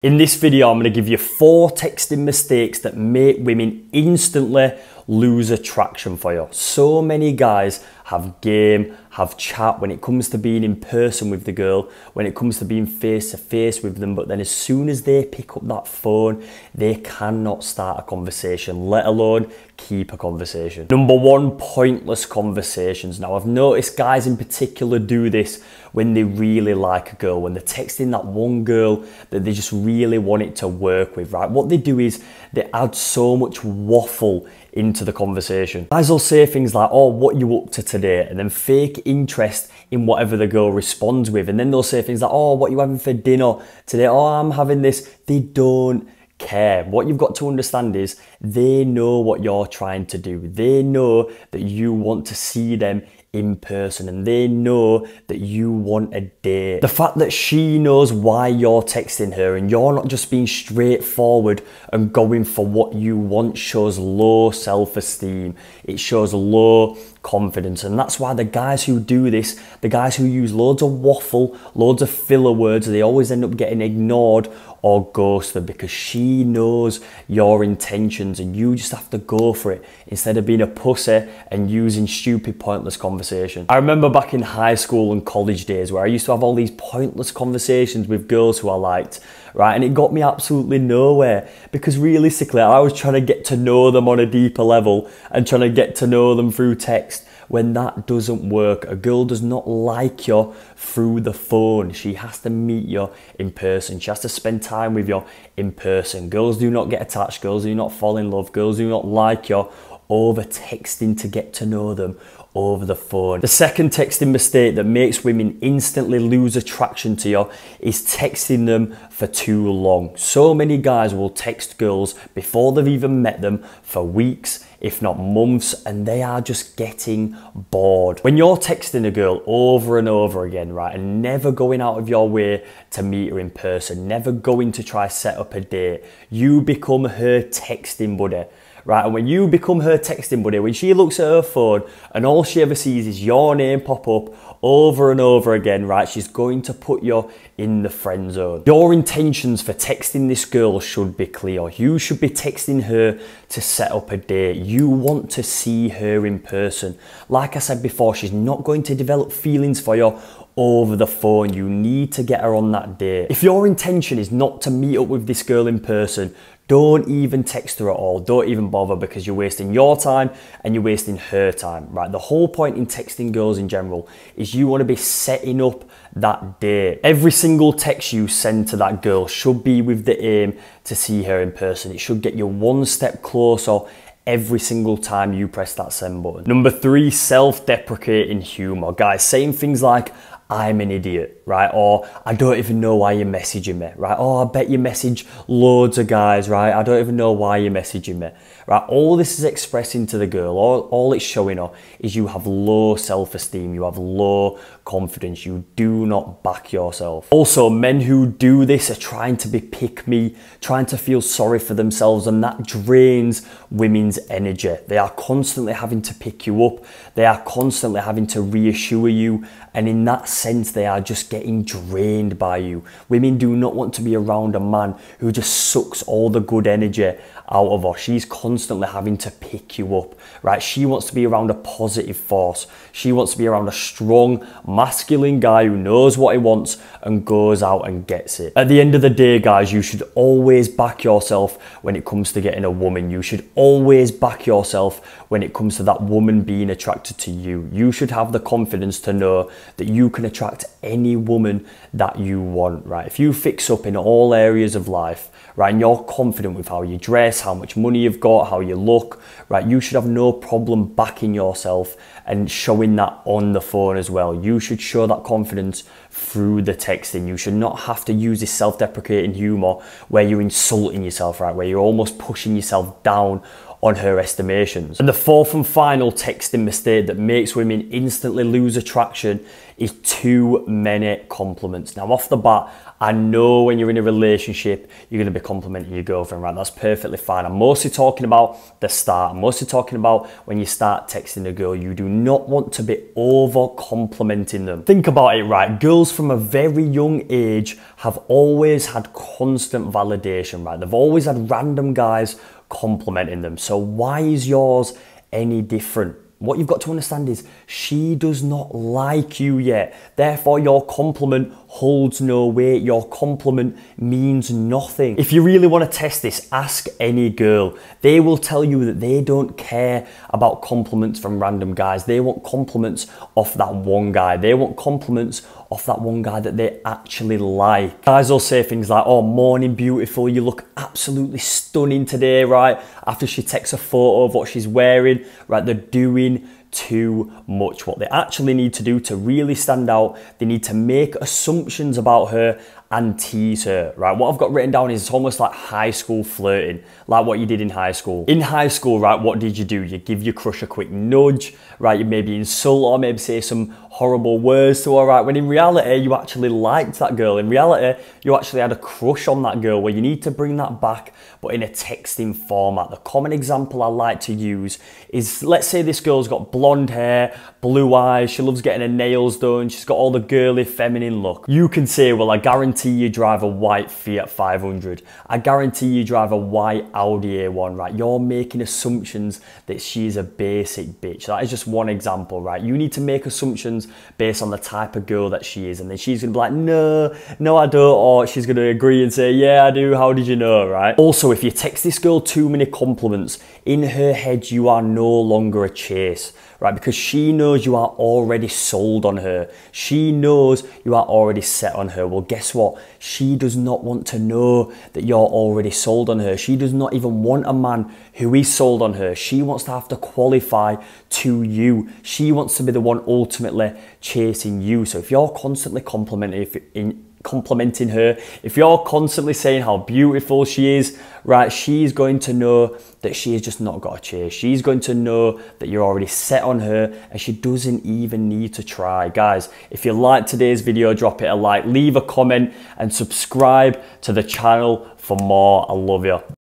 In this video, I'm going to give you 4 texting mistakes that make women instantly lose attraction for you. So many guys have game, have chat when it comes to being in person with the girl, when it comes to being face to face with them, but then as soon as they pick up that phone, they cannot start a conversation, let alone keep a conversation. Number 1, pointless conversations. Now, I've noticed guys in particular do this when they really like a girl, when they're texting that one girl that they just really want it to work with, right? What they do is they add so much waffle into the conversation. Guys will say things like, oh, what you up to today? And then fake interest in whatever the girl responds with. And then they'll say things like, oh, what you having for dinner today? Oh, I'm having this. They don't care. What you've got to understand is they know what you're trying to do. They know that you want to see them in person, and they know that you want a date. The fact that she knows why you're texting her and you're not just being straightforward and going for what you want shows low self-esteem. It shows low confidence, and that's why the guys who do this, the guys who use loads of waffle, loads of filler words, they always end up getting ignored or ghosted, because she knows your intentions and you just have to go for it instead of being a pussy and using stupid pointless conversation. I remember back in high school and college days where I used to have all these pointless conversations with girls who I liked, right? And it got me absolutely nowhere, because realistically I was trying to get to know them on a deeper level and trying to get to know them through text. When that doesn't work, a girl does not like you through the phone. She has to meet you in person. She has to spend time with you in person. Girls do not get attached. Girls do not fall in love. Girls do not like you over texting to get to know them over the phone. The second texting mistake that makes women instantly lose attraction to you is texting them for too long. So many guys will text girls before they've even met them for weeks, if not months, and they are just getting bored. When you're texting a girl over and over again, right, and never going out of your way to meet her in person, never going to try set up a date, you become her texting buddy. Right, and when you become her texting buddy, when she looks at her phone and all she ever sees is your name pop up over and over again, right, she's going to put you in the friend zone. Your intentions for texting this girl should be clear. You should be texting her to set up a date. You want to see her in person. Like I said before, she's not going to develop feelings for you over the phone. You need to get her on that date. If your intention is not to meet up with this girl in person, don't even text her at all. Don't even bother, because you're wasting your time and you're wasting her time, right? The whole point in texting girls in general is you want to be setting up that date. Every single text you send to that girl should be with the aim to see her in person. It should get you one step closer every single time you press that send button. Number 3, self-deprecating humor. Guys, saying things like, I'm an idiot, right? Or I don't even know why you're messaging me, right? Oh, I bet you message loads of guys, right? I don't even know why you're messaging me, right? All this is expressing to the girl, all it's showing her is you have low self-esteem, you have low confidence, you do not back yourself. Also, men who do this are trying to be pick-me, trying to feel sorry for themselves, and that drains women's energy. They are constantly having to pick you up, they are constantly having to reassure you, and in that sense they are just getting drained by you. Women do not want to be around a man who just sucks all the good energy out of her. She's constantly having to pick you up, right? She wants to be around a positive force. She wants to be around a strong, masculine guy who knows what he wants and goes out and gets it. At the end of the day, guys, you should always back yourself when it comes to getting a woman. You should always back yourself when it comes to that woman being attracted to you. You should have the confidence to know that you can attract any woman that you want, right? If you fix up in all areas of life, right, and you're confident with how you dress, how much money you've got, how you look, right, you should have no problem backing yourself and showing that on the phone as well. You should show that confidence through the texting. You should not have to use this self-deprecating humor where you're insulting yourself, right, where you're almost pushing yourself down on her estimations. And the 4th and final texting mistake that makes women instantly lose attraction is too many compliments. Now, off the bat, I know when you're in a relationship, you're going to be complimenting your girlfriend, right? That's perfectly fine. I'm mostly talking about the start. I'm mostly talking about when you start texting a girl. You do not want to be over complimenting them. Think about it, right? Girls from a very young age have always had constant validation, right? They've always had random guys complimenting them. So why is yours any different? What you've got to understand is she does not like you yet. Therefore, your compliment holds no weight. Your compliment means nothing. If you really want to test this, ask any girl. They will tell you that they don't care about compliments from random guys. They want compliments off that one guy. They want compliments off that one guy that they actually like. Guys will say things like, oh, morning beautiful, you look absolutely stunning today, right? After she takes a photo of what she's wearing, right? They're doing too much. What they actually need to do to really stand out, they need to make assumptions about her and tease her, right? What I've got written down is it's almost like high school flirting, like what you did in high school. In high school, right, what did you do? You give your crush a quick nudge, right? You maybe insult or maybe say some horrible words to her, right? When in reality, you actually liked that girl. In reality, you actually had a crush on that girl. Well, you need to bring that back, but in a texting format. The common example I like to use is, let's say this girl's got blonde hair, blue eyes, she loves getting her nails done, she's got all the girly feminine look. You can say, well, I guarantee you drive a white Fiat 500. I guarantee you drive a white Audi A1, right? You're making assumptions that she's a basic bitch. That is just one example, right? You need to make assumptions based on the type of girl that she is, and then she's gonna be like, no, I don't, or she's gonna agree and say, yeah, I do, how did you know, right? Also, if you text this girl too many compliments, in her head, you are no longer a chase, right? Because she knows you are already sold on her. She knows you are already set on her. Well, guess what? She does not want to know that you're already sold on her. She does not even want a man who is sold on her. She wants to have to qualify to you. She wants to be the one ultimately chasing you. So if you're constantly complimenting her, if you're constantly saying how beautiful she is, right, she's going to know that she has just not got a chase. She's going to know that you're already set on her and she doesn't even need to try. Guys, if you liked today's video, drop it a like, leave a comment and subscribe to the channel for more. I love you.